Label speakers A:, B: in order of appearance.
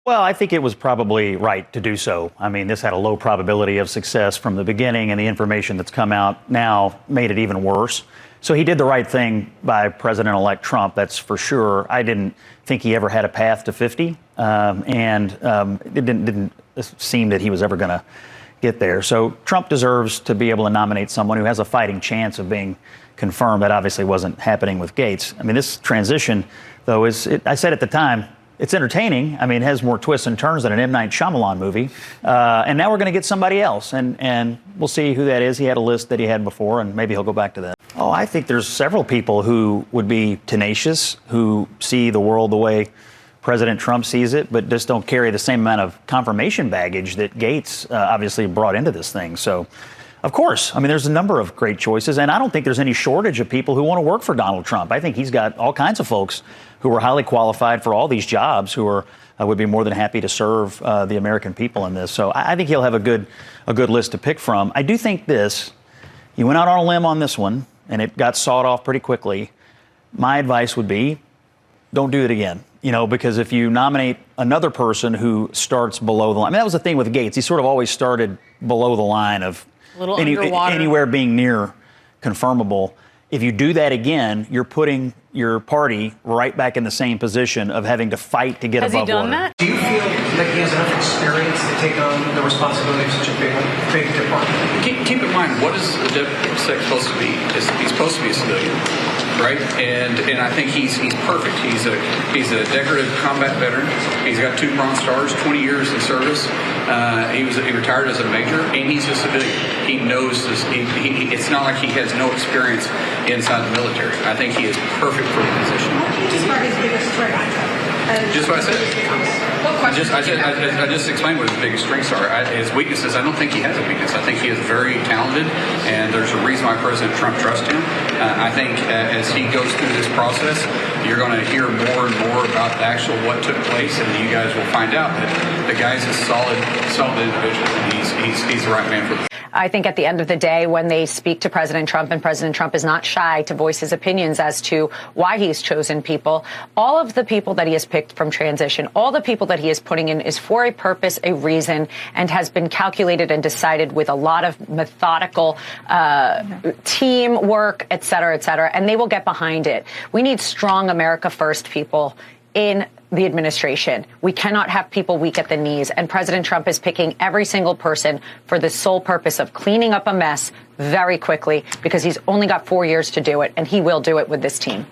A: Well, I think it was probably right to do so. I mean, this had a low probability of success from the beginning, and the information that's come out now made it even worse. So he did the right thing by President-elect Trump, that's for sure. I didn't think he ever had a path to 50, and it didn't seem that he was ever going to get there. So Trump deserves to be able to nominate someone who has a fighting chance of being confirmed. That obviously wasn't happening with Gaetz. I mean, this transition, though, I said at the time, it's entertaining. I mean, it has more twists and turns than an M. Night Shyamalan movie. And now we're going to get somebody else, and we'll see who that is. He had a list that he had before, and maybe he'll go back to that. Oh, I think there's several people who would be tenacious, who see the world the way President Trump sees it, but just don't carry the same amount of confirmation baggage that Gaetz obviously brought into this thing. So, of course, I mean, there's a number of great choices, and I don't think there's any shortage of people who want to work for Donald Trump. I think he's got all kinds of folks who are highly qualified for all these jobs who would be more than happy to serve the American people in this. So I think he'll have a good list to pick from. I do think this, he went out on a limb on this one, and it got sawed off pretty quickly. My advice would be, don't do it again. You know, because if you nominate another person who starts below the line, I mean, that was the thing with Gaetz. He sort of always started below the line of anywhere being near confirmable. If you do that again, you're putting your party right back in the same position of having to fight to get above water.
B: Has he done that?
C: Do you feel that he has enough experience to take on the responsibility of such a big department?
D: Keep in mind, what is the deputy secretary supposed to be? He's supposed to be a civilian, right? And I think he's perfect. He's a decorative combat veteran. He's got 2 Bronze Stars, 20 years in service. He retired as a major, and he's a civilian. He knows this. It's not like he has no experience inside the military. I think he is perfect for the position.
E: What do you describe his biggest strength?
D: Just what I said. I just explained what his biggest strengths are. His weaknesses, I don't think he has a weakness. I think he is very talented, and there's a reason why President Trump trusts him. I think as he goes through this process, you're going to hear more and more about the actual what took place, and you guys will find out that the guy's a solid individual, and he's the right man for the
B: I think at the end of the day, when they speak to President Trump, and President Trump is not shy to voice his opinions as to why he's chosen people, all of the people that he has picked from transition, all the people that he is putting in is for a purpose, a reason, and has been calculated and decided with a lot of methodical teamwork, et cetera, and they will get behind it. We need strong America First people in the administration. We cannot have people weak at the knees. And President Trump is picking every single person for the sole purpose of cleaning up a mess very quickly, because he's only got 4 years to do it, and he will do it with this team.